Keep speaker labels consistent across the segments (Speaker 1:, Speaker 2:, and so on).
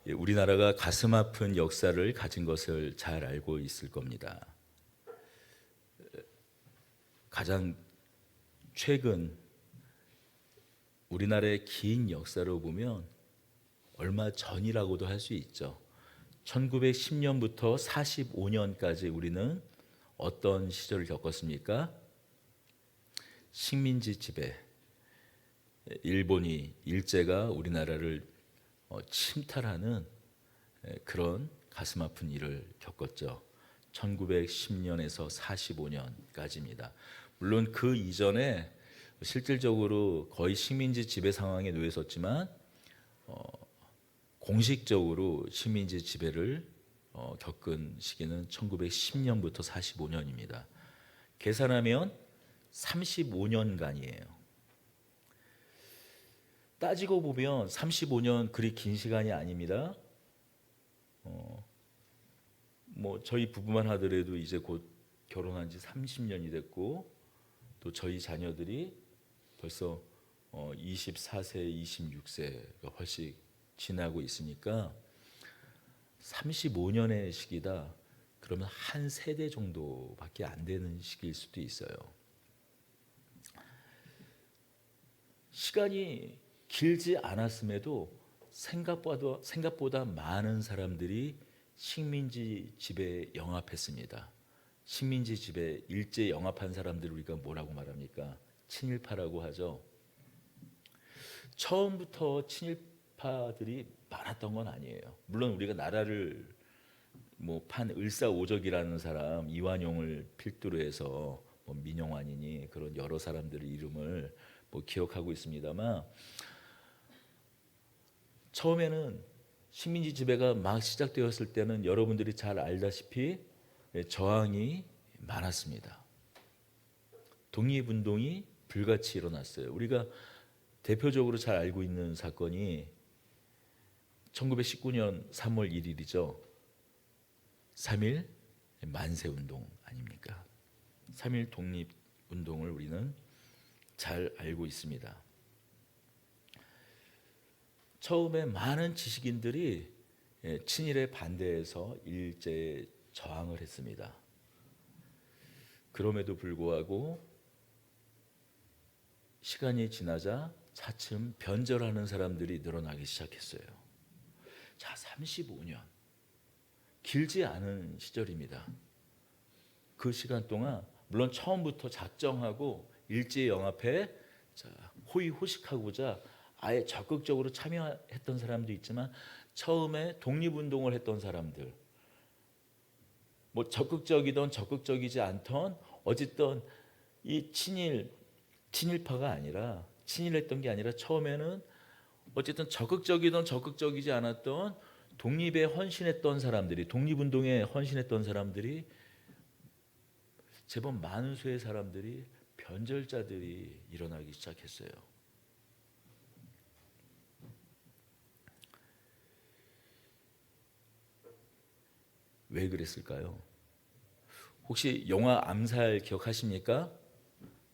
Speaker 1: 우리나라가 가슴 아픈 역사를 가진 것을 잘 알고 있을 겁니다. 가장 최근 우리나라의 긴 역사로 보면 얼마 전이라고도 할 수 있죠. 1910년부터 45년까지 우리는 어떤 시절을 겪었습니까? 식민지 지배, 일본이 일제가 우리나라를 침탈하는 그런 가슴 아픈 일을 겪었죠. 1910년에서 45년까지입니다. 물론 그 이전에 실질적으로 거의 식민지 지배 상황에 놓여 있었지만 공식적으로 식민지 지배를 겪은 시기는 1910년부터 45년입니다. 계산하면 35년간이에요. 따지고 보면 35년 그리 긴 시간이 아닙니다. 저희 부부만 하더라도 이제 곧 결혼한 지 30년이 됐고, 또 저희 자녀들이 벌써 24세, 26세가 훨씬 지나고 있으니까 35년의 시기다. 그러면 한 세대 정도밖에 안 되는 시기일 수도 있어요. 시간이 길지 않았음에도 생각보다 많은 사람들이 식민지 지배에 영합했습니다. 식민지 지배 일제 영합한 사람들을 우리가 뭐라고 말합니까? 친일파라고 하죠. 처음부터 친일파들이 많았던 건 아니에요. 물론 우리가 나라를 판을사오적이라는 사람 이완용을 필두로 해서 민영환이니 그런 여러 사람들의 이름을 기억하고 있습니다만, 처음에는 식민지 지배가 막 시작되었을 때는 여러분들이 잘 알다시피 저항이 많았습니다. 독립운동이 불같이 일어났어요. 우리가 대표적으로 잘 알고 있는 사건이 1919년 3월 1일이죠. 3.1 만세운동 아닙니까? 3.1 독립운동을 우리는 잘 알고 있습니다. 처음에 많은 지식인들이 친일에 반대해서 일제에 저항을 했습니다. 그럼에도 불구하고 시간이 지나자 차츰 변절하는 사람들이 늘어나기 시작했어요. 자, 35년. 길지 않은 시절입니다. 그 시간 동안 물론 처음부터 작정하고 일제에 영합해 호의호식하고자 아예 적극적으로 참여했던 사람도 있지만, 처음에 독립운동을 했던 사람들, 적극적이든 적극적이지 않던 어쨌든 이 친일파가 아니라, 친일했던 게 아니라 처음에는 어쨌든 적극적이든 적극적이지 않았던 독립에 헌신했던 사람들이, 독립운동에 헌신했던 사람들이 제법 많은 수의 사람들이 변절자들이 일어나기 시작했어요. 왜 그랬을까요? 혹시 영화 암살 기억하십니까?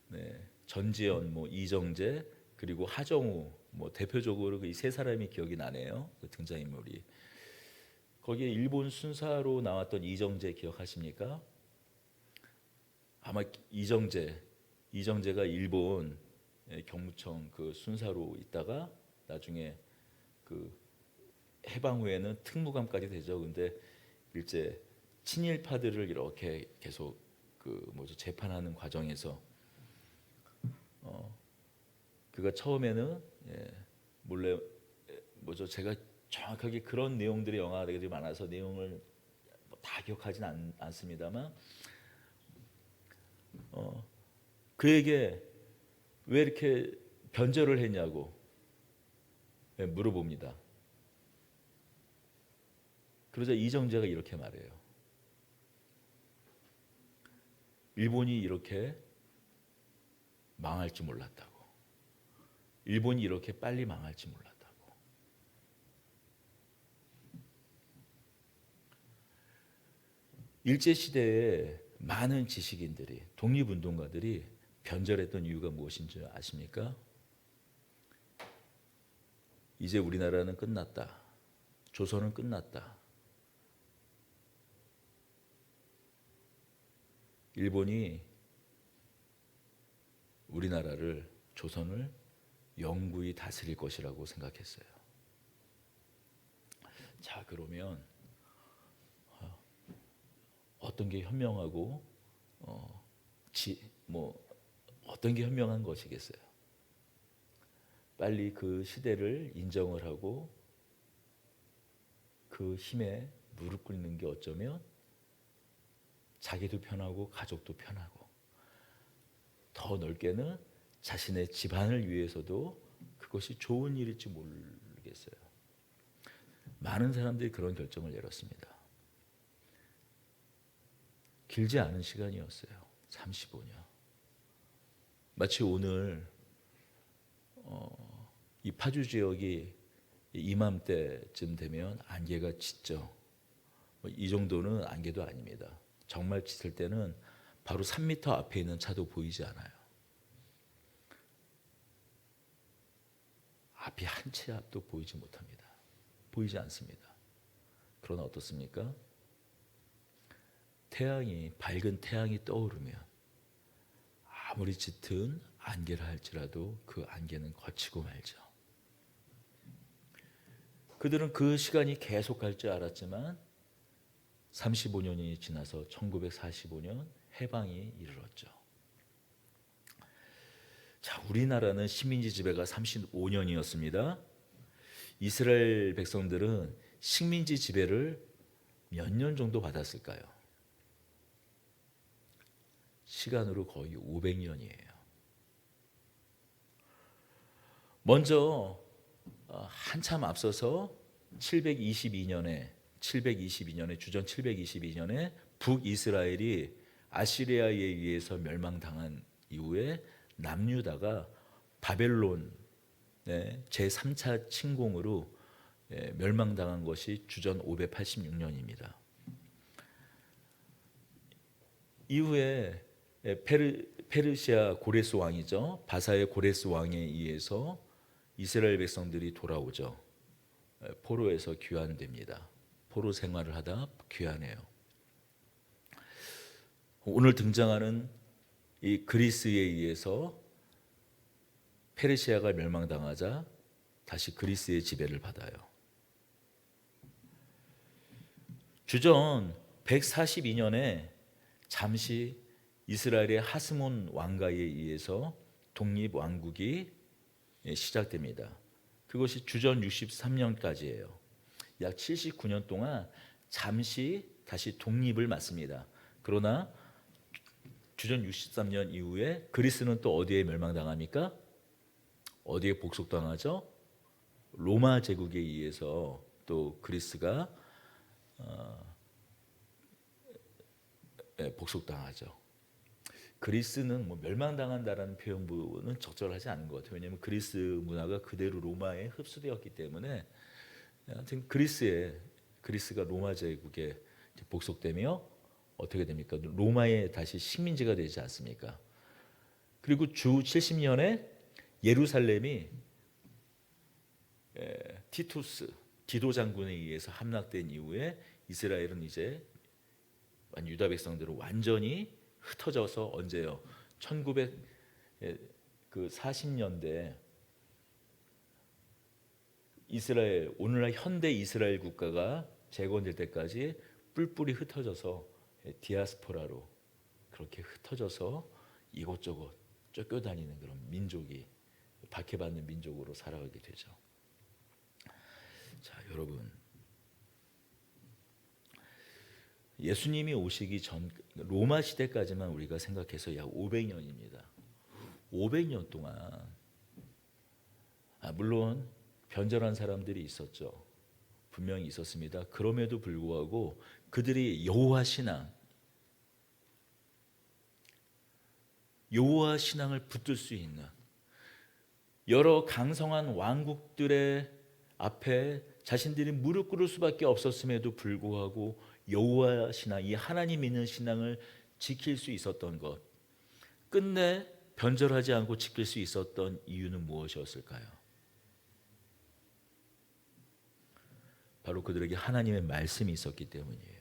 Speaker 1: 네, 전지현, 이정재, 그리고 하정우, 대표적으로 이 세 사람이 기억이 나네요. 그 등장인물이. 거기에 일본 순사로 나왔던 이정재 기억하십니까? 아마 이정재가 일본 경무청 그 순사로 있다가 나중에 그 해방 후에는 특무감까지 되죠. 근데 일제 친일파들을 이렇게 계속 재판하는 과정에서 그가 처음에는 몰래 제가 정확하게 그런 내용들의 영화들이 많아서 내용을 다 기억하진 않습니다만, 그에게 왜 이렇게 변절을 했냐고 물어봅니다. 그러자 이정재가 이렇게 말해요. 일본이 이렇게 망할 줄 몰랐다고. 일본이 이렇게 빨리 망할 줄 몰랐다고. 일제시대에 많은 지식인들이, 독립운동가들이 변절했던 이유가 무엇인지 아십니까? 이제 우리나라는 끝났다. 조선은 끝났다. 일본이 우리나라를, 조선을 영구히 다스릴 것이라고 생각했어요. 자, 그러면 어떤 게 현명하고 어떤 게 현명한 것이겠어요? 빨리 그 시대를 인정을 하고 그 힘에 무릎 꿇는 게 어쩌면 자기도 편하고 가족도 편하고, 더 넓게는 자신의 집안을 위해서도 그것이 좋은 일일지 모르겠어요. 많은 사람들이 그런 결정을 내렸습니다. 길지 않은 시간이었어요. 35년. 마치 오늘 이 파주 지역이 이맘때쯤 되면 안개가 짙죠. 이 정도는 안개도 아닙니다. 정말 짙을 때는 바로 3m 앞에 있는 차도 보이지 않아요. 앞이 한 채 앞도 보이지 못합니다. 보이지 않습니다. 그러나 어떻습니까? 밝은 태양이 떠오르면 아무리 짙은 안개라 할지라도 그 안개는 거치고 말죠. 그들은 그 시간이 계속 갈 줄 알았지만 35년이 지나서 1945년 해방이 이르렀죠. 자, 우리나라는 식민지 지배가 35년이었습니다. 이스라엘 백성들은 식민지 지배를 몇 년 정도 받았을까요? 시간으로 거의 500년이에요. 먼저 한참 앞서서 722년에 주전 722년에 북이스라엘이 아시리아에 의해서 멸망당한 이후에 남유다가 바벨론 제3차 침공으로 멸망당한 것이 주전 586년입니다. 이후에 페르시아 고레스 왕이죠. 바사의 고레스 왕에 의해서 이스라엘 백성들이 돌아오죠. 포로에서 귀환됩니다. 포로 생활을 하다 귀환해요. 오늘 등장하는 이 그리스에 의해서 페르시아가 멸망당하자 다시 그리스의 지배를 받아요. 주전 142년에 잠시 이스라엘의 하스몬 왕가에 의해서 독립 왕국이 시작됩니다. 그것이 주전 63년까지예요. 약 79년 동안 잠시 다시 독립을 맞습니다. 그러나 주전 63년 이후에 그리스는 또 어디에 멸망당합니까? 어디에 복속당하죠? 로마 제국에 의해서 또 그리스가 복속당하죠. 그리스는 멸망당한다라는 표현은 적절하지 않은 것 같아요. 왜냐하면 그리스 문화가 그대로 로마에 흡수되었기 때문에, 하여튼 그리스가 로마 제국에 복속되며 어떻게 됩니까? 로마에 다시 식민지가 되지 않습니까? 그리고 주 70년에 예루살렘이 티투스 디도 장군에 의해서 함락된 이후에 이스라엘은 이제 유다 백성들은 완전히 흩어져서 언제요? 1940년대 이스라엘, 오늘날 현대 이스라엘 국가가 재건될 때까지 뿔뿔이 흩어져서 디아스포라로 그렇게 흩어져서 이곳저곳 쫓겨다니는 그런 민족이, 박해받는 민족으로 살아가게 되죠. 자, 여러분, 예수님이 오시기 전 로마 시대까지만 우리가 생각해서 약 500년입니다. 500년 동안 물론 변절한 사람들이 있었죠. 분명히 있었습니다. 그럼에도 불구하고 그들이 여호와 신앙을 붙들 수 있는 여러 강성한 왕국들의 앞에 자신들이 무릎 꿇을 수밖에 없었음에도 불구하고 여호와 신앙, 이 하나님 믿는 신앙을 지킬 수 있었던 것, 끝내 변절하지 않고 지킬 수 있었던 이유는 무엇이었을까요? 바로 그들에게 하나님의 말씀이 있었기 때문이에요.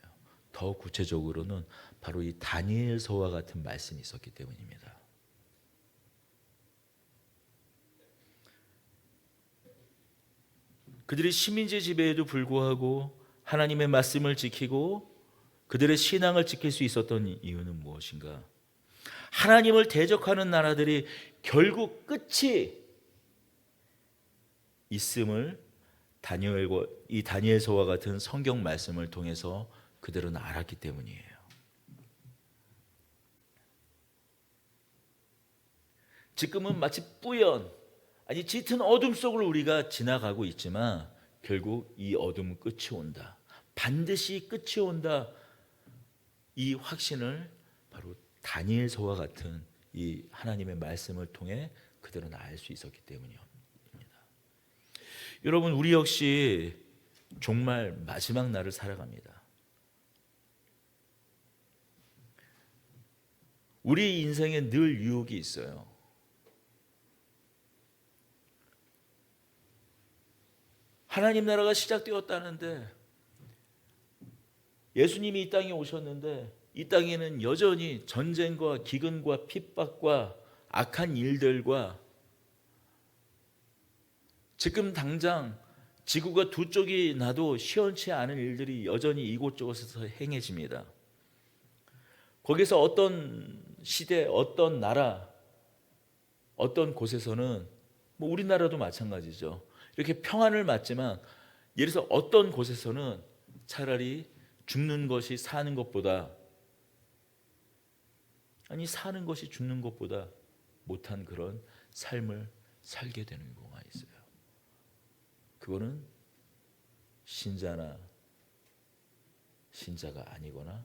Speaker 1: 더 구체적으로는 바로 이 다니엘서와 같은 말씀이 있었기 때문입니다. 그들이 식민지 지배에도 불구하고 하나님의 말씀을 지키고 그들의 신앙을 지킬 수 있었던 이유는 무엇인가? 하나님을 대적하는 나라들이 결국 끝이 있음을 이 다니엘서와 같은 성경 말씀을 통해서 그들은 알았기 때문이에요. 지금은 마치 뿌연, 아니 짙은 어둠 속을 우리가 지나가고 있지만 결국 이 어둠은 끝이 온다. 반드시 끝이 온다. 이 확신을 바로 다니엘서와 같은 이 하나님의 말씀을 통해 그들은 알 수 있었기 때문입니다. 여러분, 우리 역시 종말 마지막 날을 살아갑니다. 우리 인생에 늘 유혹이 있어요. 하나님 나라가 시작되었다는데, 예수님이 이 땅에 오셨는데 이 땅에는 여전히 전쟁과 기근과 핍박과 악한 일들과 지금 당장 지구가 두 쪽이 나도 시원치 않은 일들이 여전히 이곳저곳에서 행해집니다. 거기서 어떤 시대, 어떤 나라, 어떤 곳에서는 뭐 우리나라도 마찬가지죠. 이렇게 평안을 맞지만 예를 들어서 어떤 곳에서는 차라리 죽는 것이 사는 것보다, 아니 사는 것이 죽는 것보다 못한 그런 삶을 살게 되는 경우가 있어요. 그거는 신자나 신자가 아니거나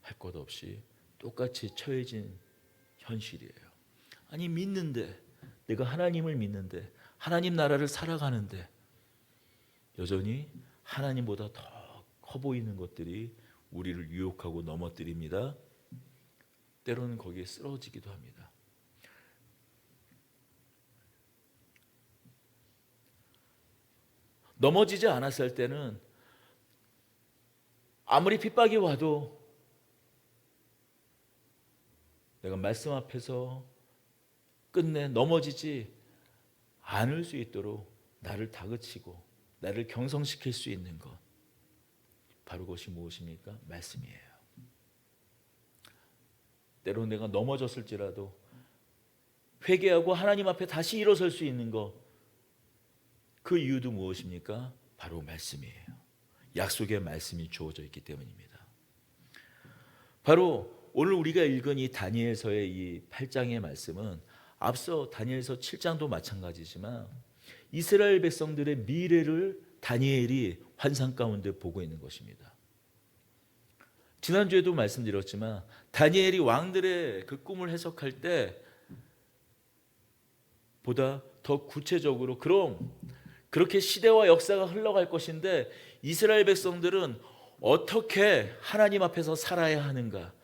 Speaker 1: 할 것 없이 똑같이 처해진 현실이에요. 아니 믿는데, 내가 하나님을 믿는데, 하나님 나라를 살아가는데 여전히 하나님보다 더 커 보이는 것들이 우리를 유혹하고 넘어뜨립니다. 때로는 거기에 쓰러지기도 합니다. 넘어지지 않았을 때는 아무리 핍박이 와도 내가 말씀 앞에서 끝내 넘어지지 않을 수 있도록 나를 다그치고 나를 경성시킬 수 있는 것, 바로 그것이 무엇입니까? 말씀이에요. 때로 내가 넘어졌을지라도 회개하고 하나님 앞에 다시 일어설 수 있는 것, 그 이유도 무엇입니까? 바로 말씀이에요. 약속의 말씀이 주어져 있기 때문입니다. 바로 오늘 우리가 읽은 이 다니엘서의 이 8장의 말씀은 앞서 다니엘서 7장도 마찬가지지만 이스라엘 백성들의 미래를 다니엘이 환상 가운데 보고 있는 것입니다. 지난주에도 말씀드렸지만 다니엘이 왕들의 그 꿈을 해석할 때 보다 더 구체적으로 그렇게 시대와 역사가 흘러갈 것인데 이스라엘 백성들은 어떻게 하나님 앞에서 살아야 하는가,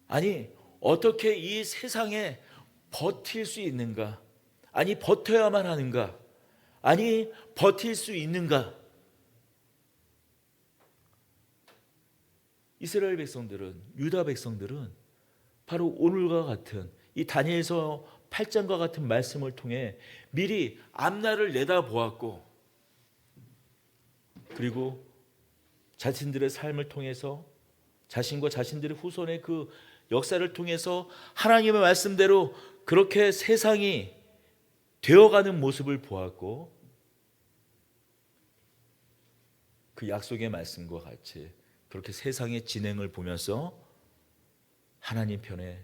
Speaker 1: 아니 어떻게 이 세상에 버틸 수 있는가, 아니 버텨야만 하는가, 아니 버틸 수 있는가. 이스라엘 백성들은, 유다 백성들은 바로 오늘과 같은 이 다니엘서 8장과 같은 말씀을 통해 미리 앞날을 내다보았고, 그리고 자신들의 삶을 통해서 자신과 자신들의 후손의 그 역사를 통해서 하나님의 말씀대로 그렇게 세상이 되어가는 모습을 보았고, 그 약속의 말씀과 같이 그렇게 세상의 진행을 보면서 하나님 편에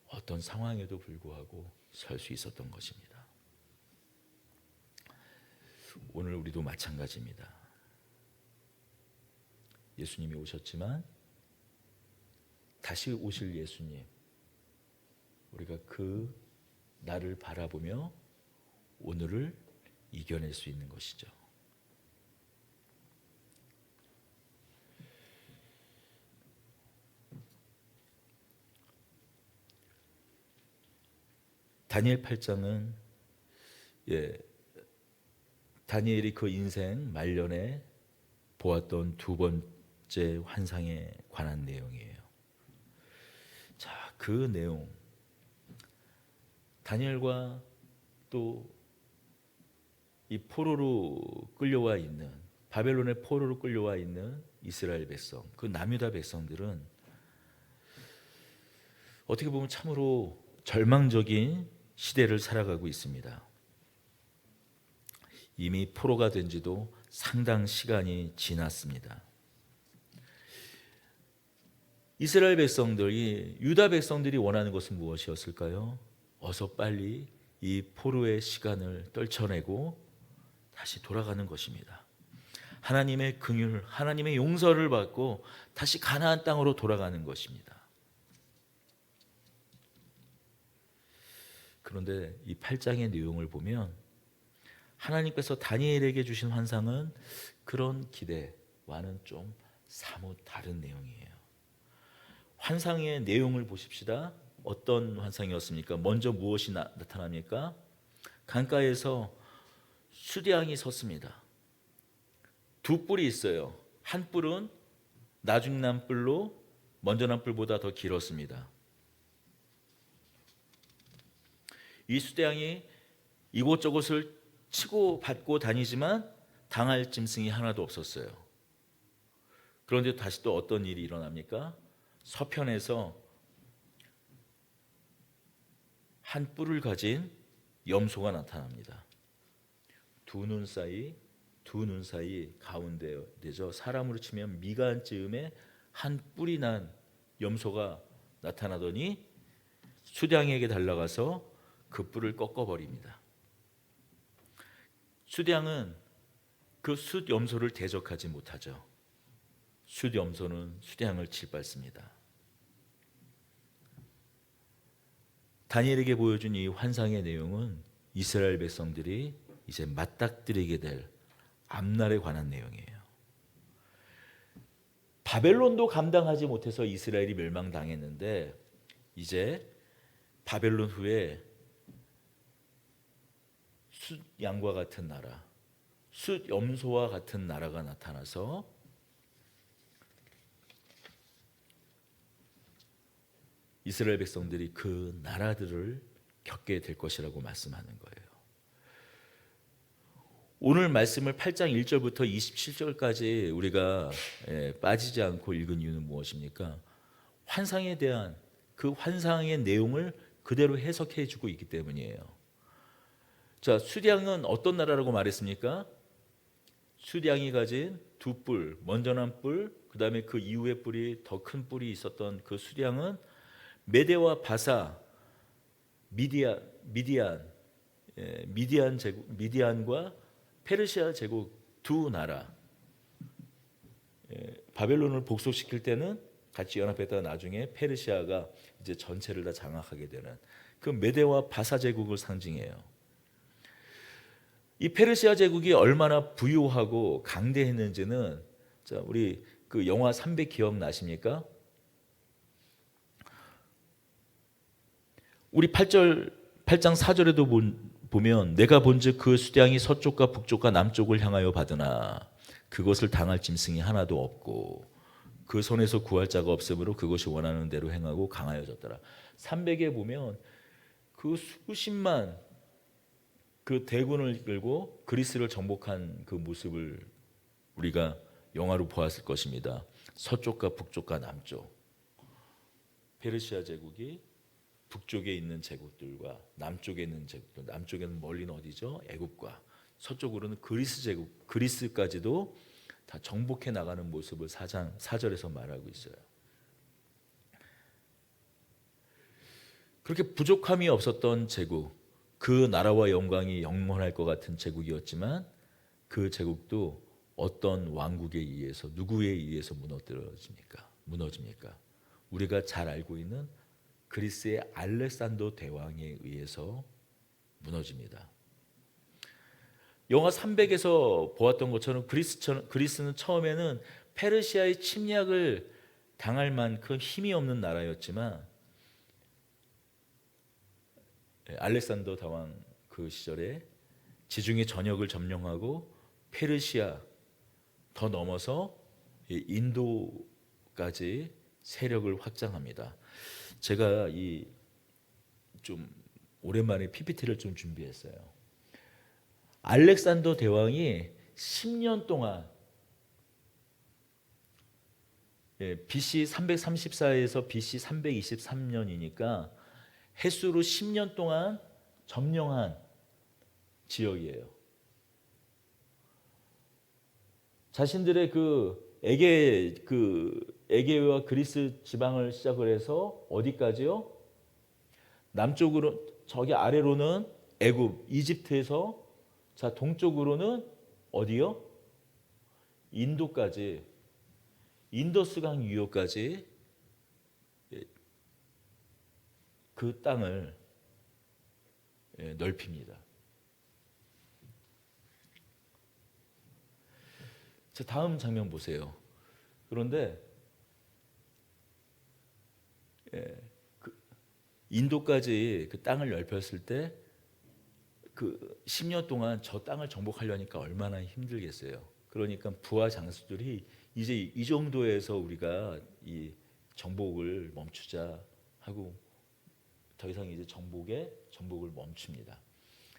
Speaker 1: 어떤 상황에도 불구하고 설 수 있었던 것입니다. 오늘 우리도 마찬가지입니다. 예수님이 오셨지만 다시 오실 예수님, 우리가 그 나를 바라보며 오늘을 이겨낼 수 있는 것이죠. 다니엘 8장은 다니엘이 그 인생 말년에 보았던 두 번째 환상에 관한 내용이에요. 자, 그 내용, 다니엘과 또 이 포로로 끌려와 있는, 바벨론의 포로로 끌려와 있는 이스라엘 백성, 그 남유다 백성들은 어떻게 보면 참으로 절망적인 시대를 살아가고 있습니다. 이미 포로가 된 지도 상당 시간이 지났습니다. 이스라엘 백성들이, 유다 백성들이 원하는 것은 무엇이었을까요? 어서 빨리 이 포로의 시간을 떨쳐내고 다시 돌아가는 것입니다. 하나님의 긍휼, 하나님의 용서를 받고 다시 가나안 땅으로 돌아가는 것입니다. 그런데 이 8장의 내용을 보면 하나님께서 다니엘에게 주신 환상은 그런 기대와는 좀 사뭇 다른 내용이에요. 환상의 내용을 보십시다. 어떤 환상이었습니까? 먼저 무엇이 나타납니까? 강가에서 수대양이 섰습니다. 두 뿔이 있어요. 한 뿔은 나중 난 뿔로 먼저 난 뿔보다 더 길었습니다. 이 수대양이 이곳저곳을 치고 받고 다니지만 당할 짐승이 하나도 없었어요. 그런데 다시 또 어떤 일이 일어납니까? 서편에서 한 뿔을 가진 염소가 나타납니다. 두 눈 사이 가운데죠. 사람으로 치면 미간쯤에 한 뿔이 난 염소가 나타나더니 수대양에게 달려가서 그 뿔을 꺾어버립니다. 수대양은 그 숫염소를 대적하지 못하죠. 숫염소는 수대양을 짓밟습니다. 다니엘에게 보여준 이 환상의 내용은 이스라엘 백성들이 이제 맞닥뜨리게 될 앞날에 관한 내용이에요. 바벨론도 감당하지 못해서 이스라엘이 멸망당했는데 이제 바벨론 후에 숫양과 같은 나라, 숫염소와 같은 나라가 나타나서 이스라엘 백성들이 그 나라들을 겪게 될 것이라고 말씀하는 거예요. 오늘 말씀을 8장 1절부터 27절까지 우리가 빠지지 않고 읽은 이유는 무엇입니까? 환상에 대한 그 환상의 내용을 그대로 해석해 주고 있기 때문이에요. 자, 수량은 어떤 나라라고 말했습니까? 수량이 가진 두 뿔, 먼저 난 뿔, 그 다음에 그 이후의 뿔이 더 큰 뿔이 있었던 그 수량은 메대와 바사, 미디안 제국, 미디안과 페르시아 제국 두 나라, 바벨론을 복속시킬 때는 같이 연합했다가 나중에 페르시아가 이제 전체를 다 장악하게 되는 그 메대와 바사 제국을 상징해요. 이 페르시아 제국이 얼마나 부유하고 강대했는지는, 자, 우리 그 영화 300 기억나십니까? 우리 8장 4절에도 보면 내가 본즉 그 수량이 서쪽과 북쪽과 남쪽을 향하여 받으나 그것을 당할 짐승이 하나도 없고 그 손에서 구할 자가 없으므로 그것이 원하는 대로 행하고 강하여졌더라. 300에 보면 그 수십만 그 대군을 이끌고 그리스를 정복한 그 모습을 우리가 영화로 보았을 것입니다. 서쪽과 북쪽과 남쪽, 페르시아 제국이 북쪽에 있는 제국들과 남쪽에 있는 제국들, 남쪽에는 멀리는 어디죠? 애굽과, 서쪽으로는 그리스 제국, 그리스까지도 다 정복해 나가는 모습을 4장 4절에서 말하고 있어요. 그렇게 부족함이 없었던 제국, 그 나라와 영광이 영원할 것 같은 제국이었지만 그 제국도 어떤 왕국에 의해서, 누구에 의해서 무너집니까? 우리가 잘 알고 있는 그리스의 알렉산더 대왕에 의해서 무너집니다. 영화 300에서 보았던 것처럼 그리스는 처음에는 페르시아의 침략을 당할 만큼 힘이 없는 나라였지만 알렉산더 대왕 그 시절에 지중해 전역을 점령하고 페르시아 더 넘어서 인도까지 세력을 확장합니다. 제가 이 좀 오랜만에 PPT를 좀 준비했어요. 알렉산더 대왕이 10년 동안 BC 334에서 BC 323년이니까 횟수로 10년 동안 점령한 지역이에요. 자신들의 에게와 그리스 지방을 시작을 해서 어디까지요? 남쪽으로 저기 아래로는 애굽, 이집트에서 자 동쪽으로는 어디요? 인도까지, 인더스강 유역까지 그 땅을 넓힙니다. 자, 다음 장면 보세요. 그런데 인도까지 그 땅을 넓혔을 때 그 10년 동안 저 땅을 정복하려니까 얼마나 힘들겠어요. 그러니까 부하 장수들이 이제 이 정도에서 우리가 이 정복을 멈추자 하고 더 이상 이제 정복을 멈춥니다.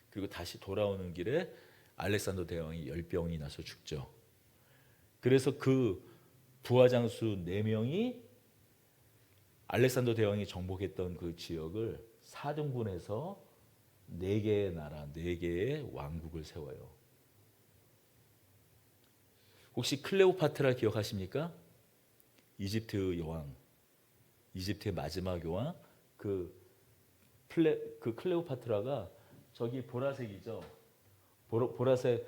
Speaker 1: 그리고 다시 돌아오는 길에 알렉산더 대왕이 열병이 나서 죽죠. 그래서 그 부하 장수 4명이 알렉산더 대왕이 정복했던 그 지역을 4등분해서 4개의 나라, 4개의 왕국을 세워요. 혹시 클레오파트라 기억하십니까? 이집트 여왕, 이집트의 마지막 여왕, 그 클레오파트라가 저기 보라색이죠. 보라색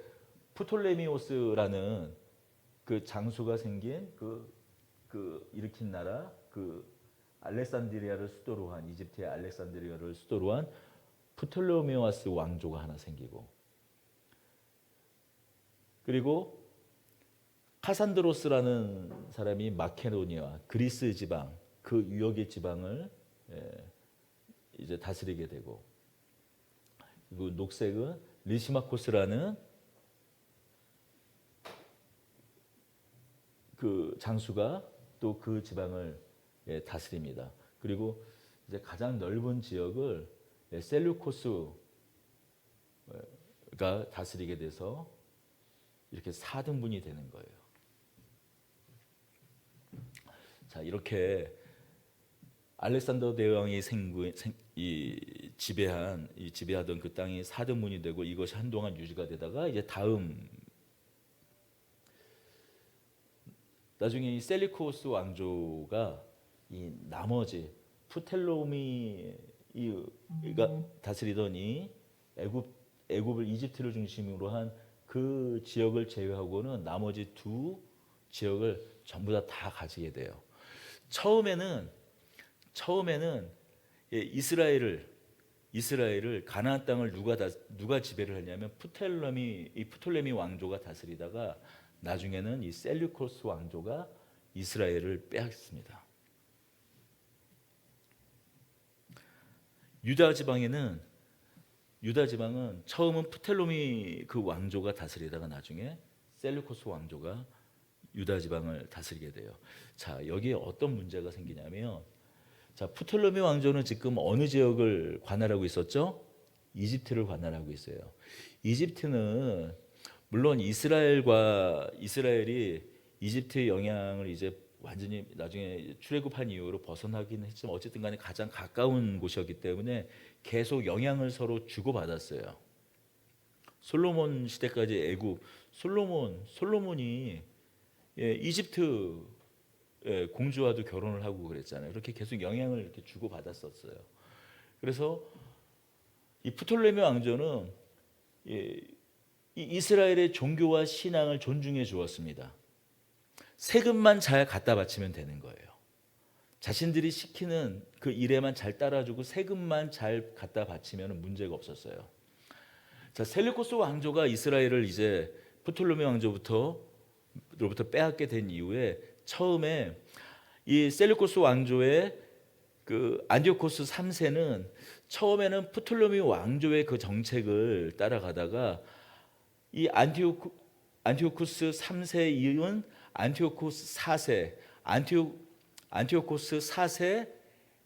Speaker 1: 프톨레미오스라는 그 장수가 생긴 일으킨 나라, 알렉산드리아를 수도로 한, 이집트의 알렉산드리아를 수도로 한 프톨레미오스 왕조가 하나 생기고, 그리고 카산드로스라는 사람이 마케도니아, 그리스 지방, 그 유역의 지방을 이제 다스리게 되고, 그리고 녹색은 리시마코스라는 그 장수가 또 그 지방을 다스립니다. 그리고 이제 가장 넓은 지역을 셀루코스가 다스리게 돼서 이렇게 4등분이 되는 거예요. 자, 이렇게 알렉산더 대왕이 지배하던 그 땅이 4등분이 되고 이것이 한동안 유지가 되다가 이제 나중에 이 셀리코스 왕조가 이 나머지 프텔로미가 다스리던 이 애굽을 이집트를 중심으로 한 그 지역을 제외하고는 나머지 2 지역을 전부 다 가지게 돼요. 처음에는 이스라엘을 가나안 땅을 누가 지배를 하냐면 프톨레미 왕조가 다스리다가 나중에는 이 셀류코스 왕조가 이스라엘을 빼앗습니다. 유다 지방은 처음은 프텔로미 그 왕조가 다스리다가 나중에 셀류코스 왕조가 유다 지방을 다스리게 돼요. 자, 여기에 어떤 문제가 생기냐면, 자, 프톨레미 왕조는 지금 어느 지역을 관할하고 있었죠? 이집트를 관할하고 있어요. 이집트는 물론 이스라엘이 이집트의 영향을 이제 완전히 나중에 출애굽한 이후로 벗어나긴 했지만 어쨌든 간에 가장 가까운 곳이었기 때문에 계속 영향을 서로 주고받았어요. 솔로몬 시대까지 솔로몬이 이집트 공주와도 결혼을 하고 그랬잖아요. 그렇게 계속 영향을 이렇게 주고받았었어요. 그래서 이 프톨레미 왕조는 이 이스라엘의 종교와 신앙을 존중해 주었습니다. 세금만 잘 갖다 바치면 되는 거예요. 자신들이 시키는 그 일에만 잘 따라주고 세금만 잘 갖다 바치면 문제가 없었어요. 자, 셀루코스 왕조가 이스라엘을 이제 프톨레미 왕조로부터 빼앗게 된 이후에 처음에 이 셀루코스 왕조의 그 안티오코스 3세는 처음에는 프톨레미 왕조의 그 정책을 따라가다가 이 안티오코스 3세 이은 안티오코스 4세, 안티오코스 4세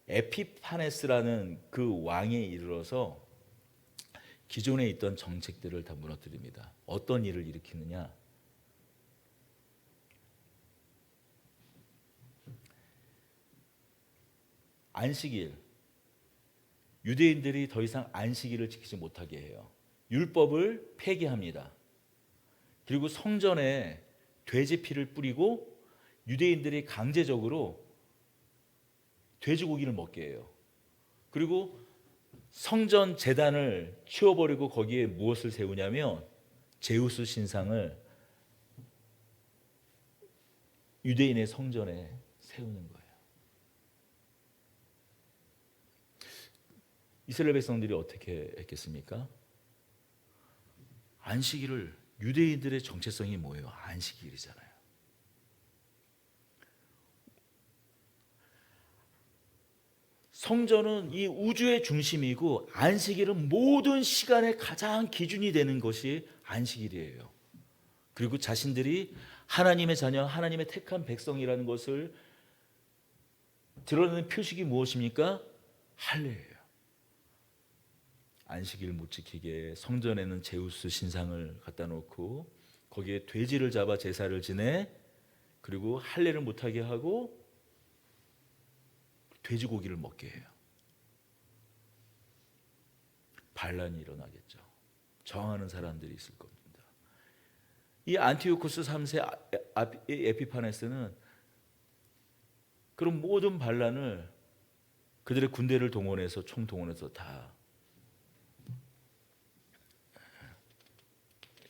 Speaker 1: 에피파네스라는 그 왕에 이르러서 기존에 있던 정책들을 다 무너뜨립니다. 어떤 일을 일으키느냐? 안식일. 유대인들이 더 이상 안식일을 지키지 못하게 해요. 율법을 폐기합니다. 그리고 성전에 돼지 피를 뿌리고 유대인들이 강제적으로 돼지고기를 먹게 해요. 그리고 성전 제단을 치워버리고 거기에 무엇을 세우냐면 제우스 신상을 유대인의 성전에 세우는 거예요. 이스라엘 백성들이 어떻게 했겠습니까? 안식일을, 유대인들의 정체성이 뭐예요? 안식일이잖아요. 성전은 이 우주의 중심이고 안식일은 모든 시간의 가장 기준이 되는 것이 안식일이에요. 그리고 자신들이 하나님의 자녀, 하나님의 택한 백성이라는 것을 드러내는 표식이 무엇입니까? 할례예요. 안식일 못 지키게 성전에는 제우스 신상을 갖다 놓고 거기에 돼지를 잡아 제사를 지내, 그리고 할례를 못하게 하고 돼지고기를 먹게 해요. 반란이 일어나겠죠. 저항하는 사람들이 있을 겁니다. 이 안티오코스 3세 에피파네스는 그런 모든 반란을 그들의 군대를 동원해서 총동원해서 다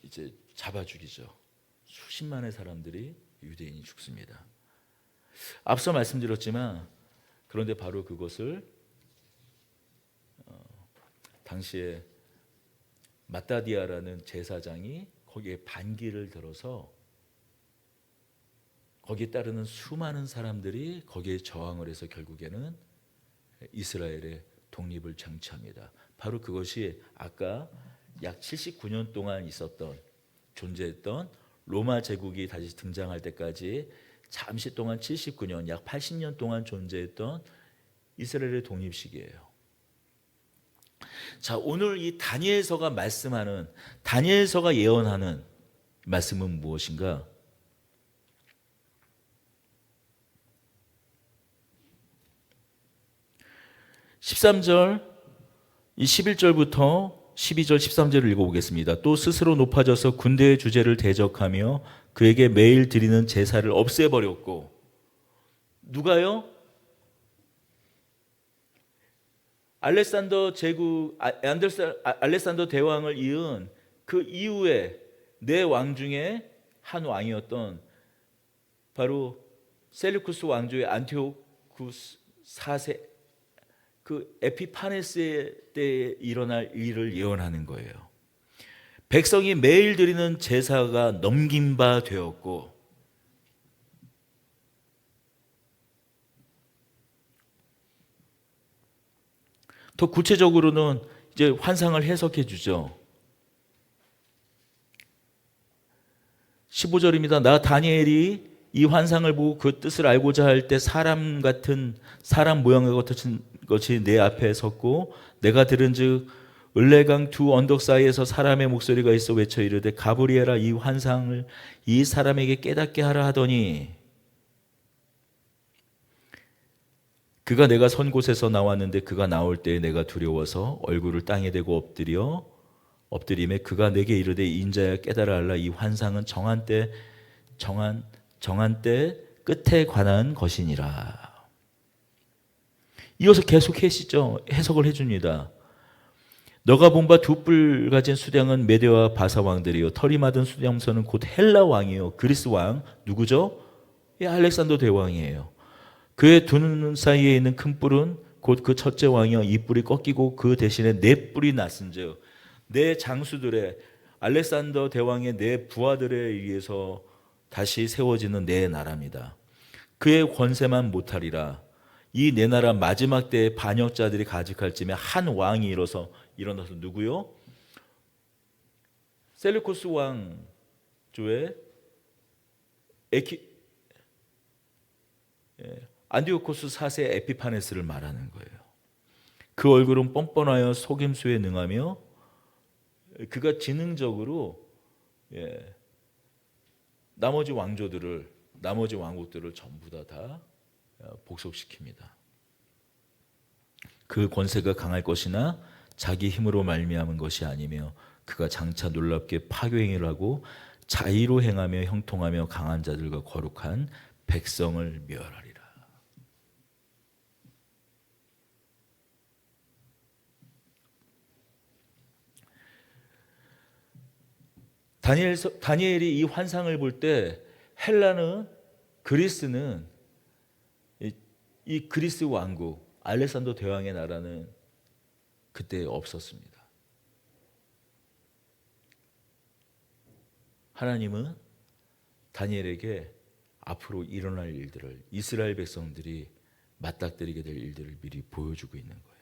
Speaker 1: 이제 잡아 죽이죠. 수십만의 사람들이, 유대인이 죽습니다. 앞서 말씀드렸지만 그런데 바로 그것을 당시에 마따디아라는 제사장이 거기에 반기를 들어서 거기에 따르는 수많은 사람들이 거기에 저항을 해서 결국에는 이스라엘의 독립을 쟁취합니다. 바로 그것이 아까 약 79년 동안 존재했던 로마 제국이 다시 등장할 때까지 잠시 동안 79년, 약 80년 동안 존재했던 이스라엘의 독립식이에요. 자, 오늘 이 다니엘서가 말씀하는, 다니엘서가 예언하는 말씀은 무엇인가? 13절, 이 11절부터 12절, 13절을 읽어보겠습니다. 또 스스로 높아져서 군대의 주제를 대적하며 그에게 매일 드리는 제사를 없애버렸고, 누가요? 알렉산더 대왕을 이은 그 이후에 네 왕 중에 한 왕이었던 바로 셀루쿠스 왕조의 안티오쿠스 4세 그 에피파네스 때에 일어날 일을 예언하는 거예요. 백성이 매일 드리는 제사가 넘긴 바 되었고, 더 구체적으로는 이제 환상을 해석해 주죠. 15절입니다. 나 다니엘이 이 환상을 보고 그 뜻을 알고자 할 때 사람 모양과 같은 것이 내 앞에 섰고, 내가 들은즉 을레강 두 언덕 사이에서 사람의 목소리가 있어 외쳐 이르되 가브리엘아, 이 환상을 이 사람에게 깨닫게 하라 하더니, 그가 내가 선 곳에서 나왔는데 그가 나올 때에 내가 두려워서 얼굴을 땅에 대고 엎드림에 그가 내게 이르되 인자야 깨달아 알라, 이 환상은 정한 때 끝에 관한 것이니라. 이어서 계속 해석을 해줍니다. 너가 본 바 두 뿔 가진 수령은 메대와 바사 왕들이요 털이 맞은 수령선은 곧 헬라 왕이요 그리스 왕 누구죠? 알렉산더 대왕이에요. 그의 두 눈 사이에 있는 큰 뿔은 곧 그 첫째 왕이요 이 뿔이 꺾이고 그 대신에 네 뿔이 났은즉 네 장수들의, 알렉산더 대왕의 네 부하들에 의해서 다시 세워지는 네 나라입니다. 그의 권세만 못하리라. 이 내 나라 마지막 때의 반역자들이 가득할 쯤에 한 왕이 일어나서 누구요? 셀루코스 왕조의 안디오코스 4세 에피파네스를 말하는 거예요. 그 얼굴은 뻔뻔하여 속임수에 능하며 그가 지능적으로 나머지 왕국들을 전부 다 복속시킵니다. 그 권세가 강할 것이나 자기 힘으로 말미암은 것이 아니며 그가 장차 놀랍게 파괴행위를 하고 자의로 행하며 형통하며 강한 자들과 거룩한 백성을 멸하리라. 다니엘이 이 환상을 볼 때 그리스는 이 그리스 왕국 알렉산더 대왕의 나라는 그때 없었습니다. 하나님은 다니엘에게 앞으로 일어날 일들을, 이스라엘 백성들이 맞닥뜨리게 될 일들을 미리 보여주고 있는 거예요.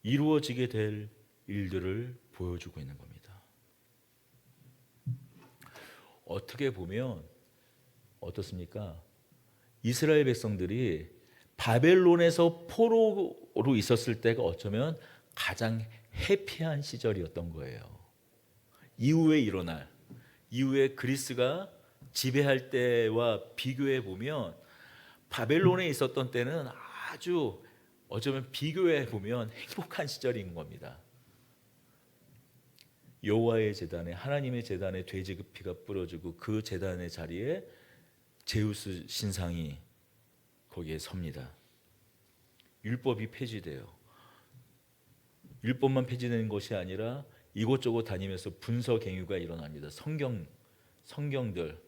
Speaker 1: 이루어지게 될 일들을 보여주고 있는 겁니다. 어떻게 보면 어떻습니까? 이스라엘 백성들이 바벨론에서 포로로 있었을 때가 어쩌면 가장 해피한 시절이었던 거예요. 이후에 그리스가 지배할 때와 비교해 보면 바벨론에 있었던 때는 아주 어쩌면 비교해 보면 행복한 시절인 겁니다. 여호와의 제단에, 하나님의 제단에 돼지 피가 뿌려지고 그 제단의 자리에 제우스 신상이 거기에 섭니다. 율법이 폐지돼요. 율법만 폐지되는 것이 아니라 이곳저곳 다니면서 분서갱유가 일어납니다. 성경들,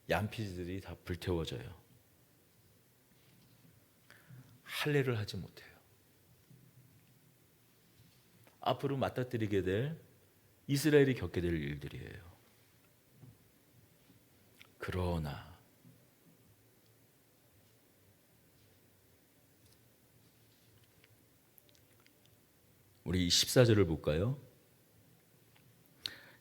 Speaker 1: 얀피지들이 다 불태워져요. 할례를 하지 못해요. 앞으로 맞닥뜨리게 될 이스라엘이 겪게 될 일들이에요. 그러나 우리 14절을 볼까요?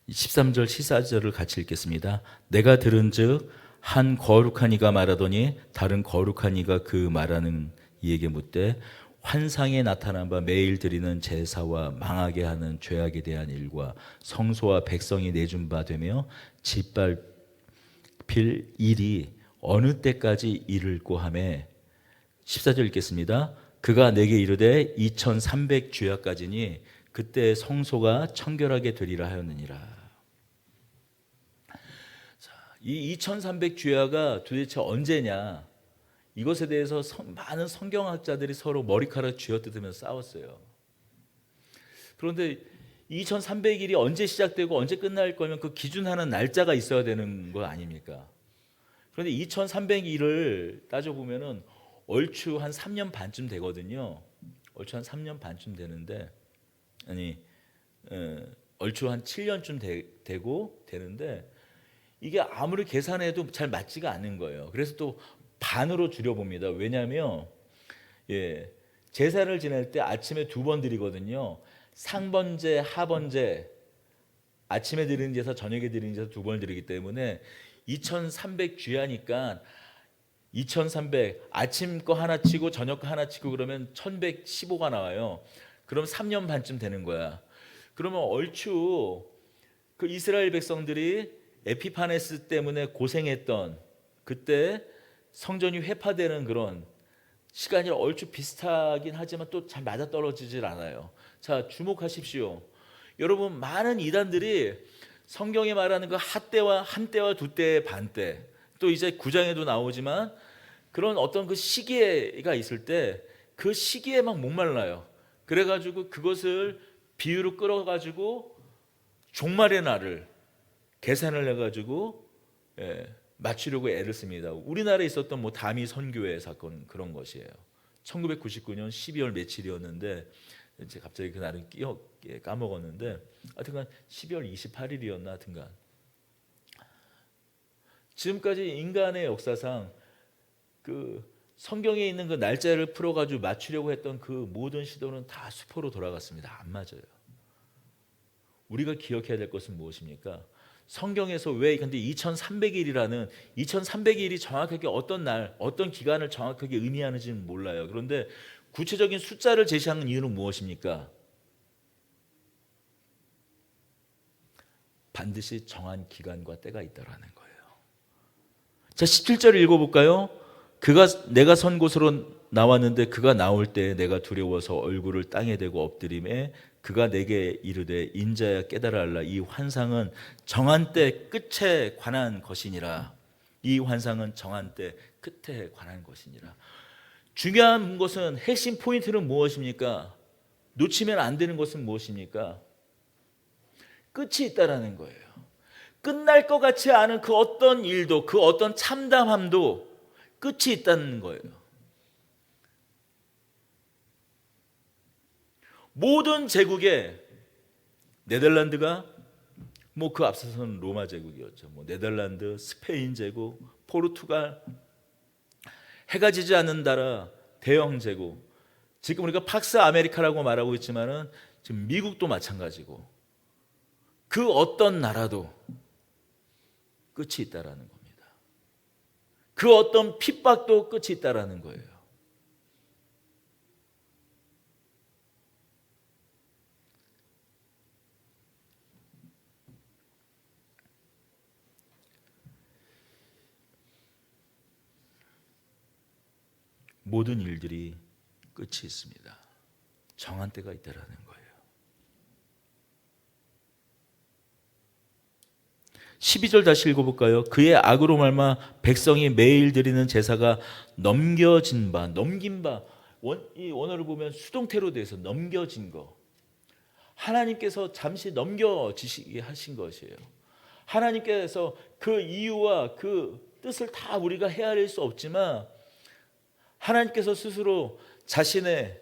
Speaker 1: 13절 14절을 같이 읽겠습니다. 내가 들은즉 한 거룩한 이가 말하더니 다른 거룩한 이가 그 말하는 이에게 묻되 환상에 나타난 바 매일 드리는 제사와 망하게 하는 죄악에 대한 일과 성소와 백성이 내준 바 되며 짓밟힐 일이 어느 때까지 이를꼬 하매 14절 읽겠습니다. 그가 내게 이르되 2300 주야까지니 그때 성소가 청결하게 되리라 하였느니라. 이 2300 주야가 도대체 언제냐? 이것에 대해서 많은 성경학자들이 서로 머리카락 쥐어뜯으면서 싸웠어요. 그런데 2300일이 언제 시작되고 언제 끝날 거면 그 기준하는 날짜가 있어야 되는 거 아닙니까? 그런데 2300일을 따져보면은 얼추 한 3년 반쯤 되거든요. 얼추 한 3년 반쯤 되는데, 얼추 한 7년쯤 되는데, 이게 아무리 계산해도 잘 맞지가 않는 거예요. 그래서 또 반으로 줄여봅니다. 왜냐하면 제사를 지낼 때 아침에 2번 드리거든요. 상번제, 하번제, 아침에 드리는 제사, 저녁에 드리는 제사 2번 드리기 때문에 2300 주야니까 2300 아침 거 하나 치고 저녁 거 하나 치고 그러면 1115가 나와요. 그럼 3년 반쯤 되는 거야. 그러면 얼추 그 이스라엘 백성들이 에피파네스 때문에 고생했던 그때 성전이 회파되는 그런 시간이 얼추 비슷하긴 하지만 또 잘 맞아떨어지질 않아요. 자, 주목하십시오. 여러분, 많은 이단들이 성경에 말하는 그 한때와 두때 반때, 또 이제 9장에도 나오지만 그런 어떤 그 시기가 있을 때 그 시기에 막 목말라요. 그래가지고 그것을 비유로 끌어가지고 종말의 날을 계산을 해가지고 맞추려고 애를 씁니다. 우리나라에 있었던 뭐 다미 선교회 사건 그런 것이에요. 1999년 12월 며칠이었는데 이제 갑자기 그 날은 까먹었는데 하여튼간 12월 28일이었나 하여튼간 지금까지 인간의 역사상 그 성경에 있는 그 날짜를 풀어가지고 맞추려고 했던 그 모든 시도는 다 수포로 돌아갔습니다. 안 맞아요. 우리가 기억해야 될 것은 무엇입니까? 성경에서 왜 근데 2300일이라는 2300일이 정확하게 어떤 날, 어떤 기간을 정확하게 의미하는지는 몰라요. 그런데 구체적인 숫자를 제시하는 이유는 무엇입니까? 반드시 정한 기간과 때가 있다라는 거예요. 자, 17절을 읽어볼까요? 내가 선 곳으로 나왔는데 그가 나올 때 내가 두려워서 얼굴을 땅에 대고 엎드림에 그가 내게 이르되 인자야 깨달아 알라 이 환상은 정한 때 끝에 관한 것이니라. 이 환상은 정한 때 끝에 관한 것이니라. 중요한 것은 핵심 포인트는 무엇입니까? 놓치면 안 되는 것은 무엇입니까? 끝이 있다라는 거예요. 끝날 것 같지 않은 그 어떤 일도, 그 어떤 참담함도 끝이 있다는 거예요. 모든 제국에 네덜란드가 뭐 그 앞서서는 로마 제국이었죠. 뭐 네덜란드, 스페인 제국, 포르투갈, 해가 지지 않는 나라 대영 제국. 지금 우리가 팍스 아메리카라고 말하고 있지만은 지금 미국도 마찬가지고 그 어떤 나라도 끝이 있다라는 겁니다. 그 어떤 핍박도 끝이 있다라는 거예요. 모든 일들이 끝이 있습니다. 정한 때가 있다라는 거예요. 12절 다시 읽어볼까요? 그의 악으로 말마 백성이 매일 드리는 제사가 넘겨진 바, 넘긴 바, 이 원어를 보면 수동태로 돼서 넘겨진 거. 하나님께서 잠시 넘겨지시게 하신 것이에요. 하나님께서 그 이유와 그 뜻을 다 우리가 헤아릴 수 없지만 하나님께서 스스로 자신을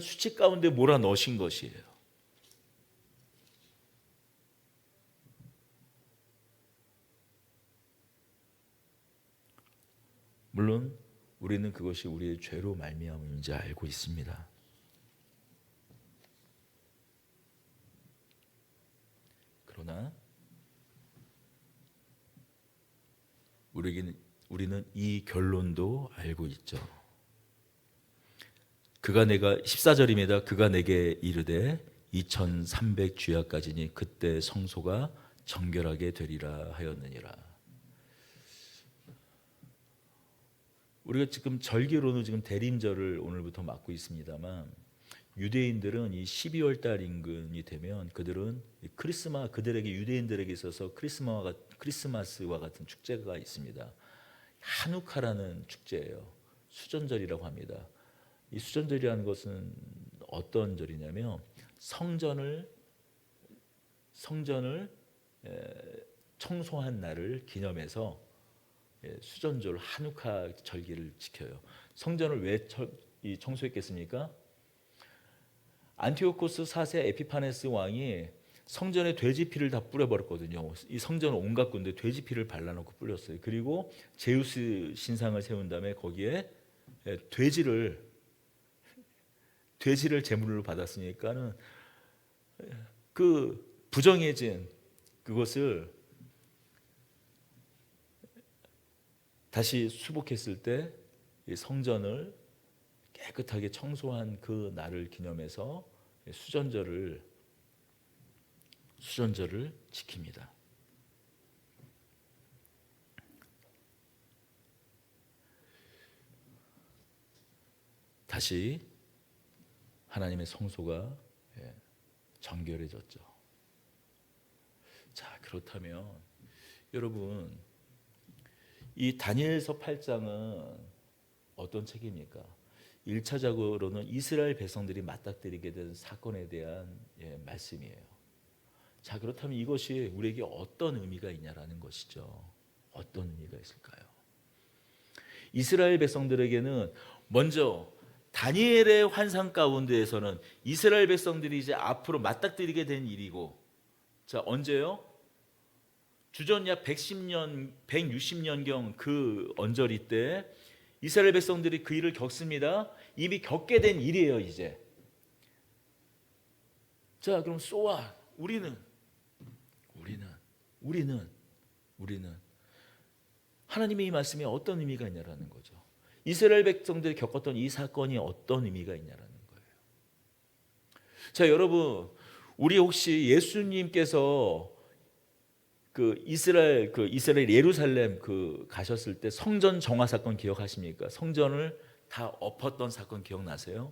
Speaker 1: 수치 가운데 몰아넣으신 것이에요. 물론 우리는 그것이 우리의 죄로 말미암음인지 알고 있습니다. 그러나 우리는 이 결론도 알고 있죠. 그가 내가 14절입니다. 그가 내게 이르되 2300 주야까지니 그때 성소가 정결하게 되리라 하였느니라. 우리가 지금 절기로는 지금 대림절을 오늘부터 맞고 있습니다만 유대인들은 이 12월 달 인근이 되면 그들은 그들에게 유대인들에게 있어서 크리스마스와 같은 축제가 있습니다. 하누카라는 축제예요. 수전절이라고 합니다. 이 수전절이라는 것은 어떤 절이냐면 성전을 청소한 날을 기념해서 수전절 하누카 절기를 지켜요. 성전을 왜 청소했겠습니까? 안티오코스 4세 에피파네스 왕이 성전에 돼지 피를 다 뿌려버렸거든요. 이 성전 온갖 군데 돼지 피를 발라놓고 뿌렸어요. 그리고 제우스 신상을 세운 다음에 거기에 돼지를 제물로 받았으니까는 그 부정해진 그것을 다시 수복했을 때 성전을 깨끗하게 청소한 그 날을 기념해서 수전절을 지킵니다. 다시 하나님의 성소가 정결해졌죠. 자, 그렇다면 여러분 이 다니엘서 8장은 어떤 책입니까? 1차적으로는 이스라엘 백성들이 맞닥뜨리게 된 사건에 대한 말씀이에요. 자, 그렇다면 이것이 우리에게 어떤 의미가 있냐라는 것이죠. 어떤 의미가 있을까요? 이스라엘 백성들에게는 먼저 다니엘의 환상 가운데에서는 이스라엘 백성들이 이제 앞으로 맞닥뜨리게 된 일이고, 자, 언제요? 주전 약 110년, 160년경 그 언저리 때 이스라엘 백성들이 그 일을 겪습니다. 이미 겪게 된 일이에요, 이제. 자, 그럼 쏘아. 우리는 하나님의 이 말씀이 어떤 의미가 있냐라는 거죠. 이스라엘 백성들이 겪었던 이 사건이 어떤 의미가 있냐라는 거예요. 자, 여러분, 우리 혹시 예수님께서 이스라엘 예루살렘 가셨을 때 성전 정화 사건 기억하십니까? 성전을 다 엎었던 사건 기억나세요?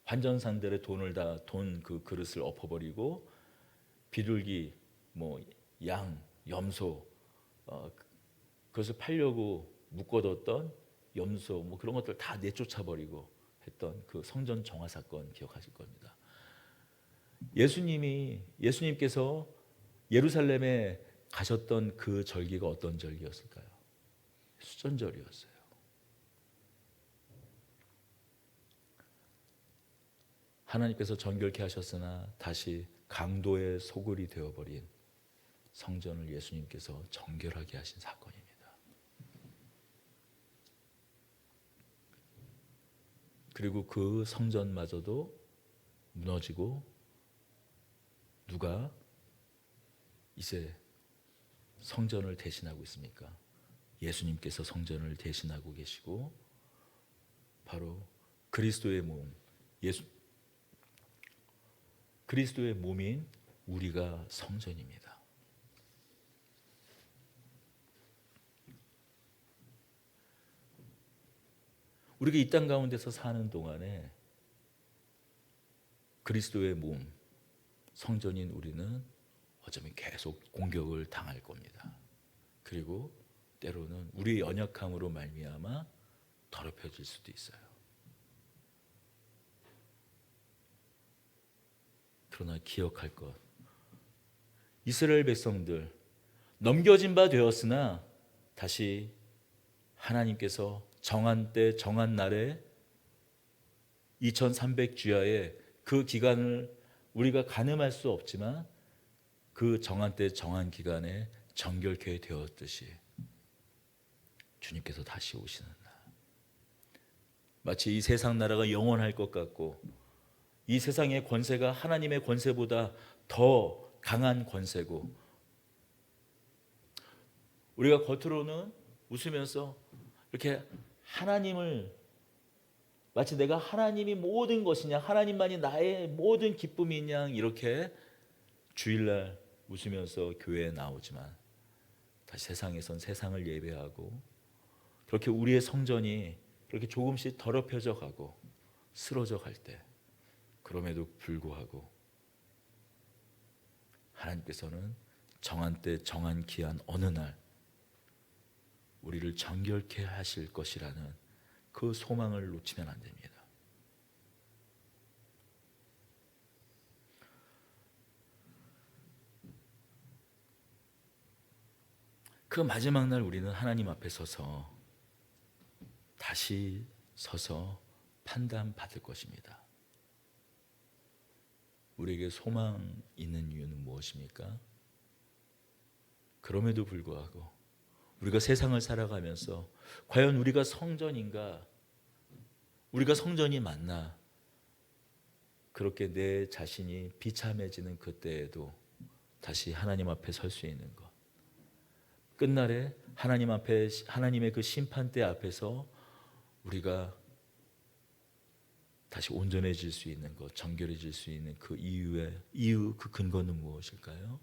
Speaker 1: 환전상들의 돈 그릇을 엎어버리고 비둘기, 양, 염소, 그것을 팔려고 묶어뒀던 염소, 그런 것들 다 내쫓아버리고 했던 그 성전 정화 사건 기억하실 겁니다. 예수님께서 예루살렘에 가셨던 그 절기가 어떤 절기였을까요? 수전절이었어요. 하나님께서 정결케 하셨으나 다시 강도의 소굴이 되어버린 성전을 예수님께서 정결하게 하신 사건입니다. 그리고 그 성전마저도 무너지고 누가 이제 성전을 대신하고 있습니까? 예수님께서 성전을 대신하고 계시고 바로 그리스도의 몸인 우리가 성전입니다. 우리가 이 땅 가운데서 사는 동안에 그리스도의 몸, 성전인 우리는 어쩌면 계속 공격을 당할 겁니다. 그리고 때로는 우리의 연약함으로 말미암아 더럽혀질 수도 있어요. 그러나 기억할 것, 이스라엘 백성들 넘겨진 바 되었으나 다시 하나님께서 정한 때 정한 날에 2300주야에 그 기간을 우리가 가늠할 수 없지만 그 정한 때 정한 기간에 정결케 되었듯이 주님께서 다시 오시는 날, 마치 이 세상 나라가 영원할 것 같고 이 세상의 권세가 하나님의 권세보다 더 강한 권세고 우리가 겉으로는 웃으면서 이렇게 하나님을 마치 내가 하나님이 모든 것이냐, 하나님만이 나의 모든 기쁨이냐 이렇게 주일날 웃으면서 교회에 나오지만 다시 세상에선 세상을 예배하고 그렇게 우리의 성전이 그렇게 조금씩 더럽혀져 가고 쓰러져 갈 때 그럼에도 불구하고 하나님께서는 정한 때 정한 기한 어느 날 우리를 정결케 하실 것이라는 그 소망을 놓치면 안 됩니다. 그 마지막 날 우리는 하나님 앞에 다시 서서 판단받을 것입니다. 우리에게 소망 있는 이유는 무엇입니까? 그럼에도 불구하고 우리가 세상을 살아가면서 과연 우리가 성전인가? 우리가 성전이 맞나? 그렇게 내 자신이 비참해지는 그때에도 다시 하나님 앞에 설 수 있는 것. 끝날에 하나님의 그 심판대 앞에서 우리가 다시 온전해질 수 있는 것, 정결해질 수 있는 그 이유, 그 근거는 무엇일까요?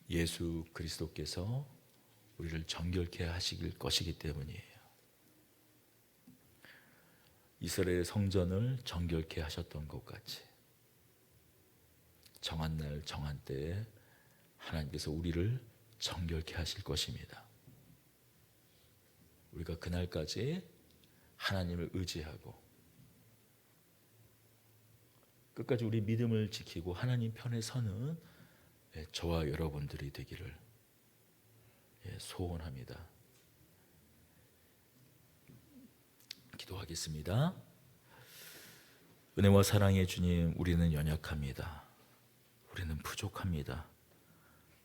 Speaker 1: 예수 그리스도께서 우리를 정결케 하실 것이기 때문이에요. 이스라엘 성전을 정결케 하셨던 것 같이 정한 날 정한 때에 하나님께서 우리를 정결케 하실 것입니다. 우리가 그날까지 하나님을 의지하고 끝까지 우리 믿음을 지키고 하나님 편에 서는 저와 여러분들이 되기를 소원합니다. 기도하겠습니다. 은혜와 사랑의 주님, 우리는 연약합니다. 우리는 부족합니다.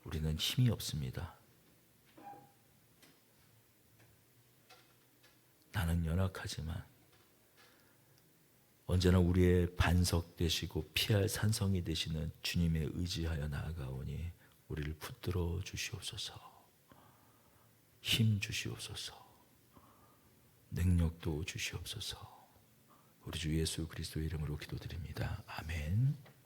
Speaker 1: 우리는 힘이 없습니다. 나는 연약하지만 언제나 우리의 반석 되시고 피할 산성이 되시는 주님에 의지하여 나아가오니 우리를 붙들어 주시옵소서. 힘 주시옵소서. 능력도 주시옵소서. 우리 주 예수 그리스도의 이름으로 기도드립니다. 아멘.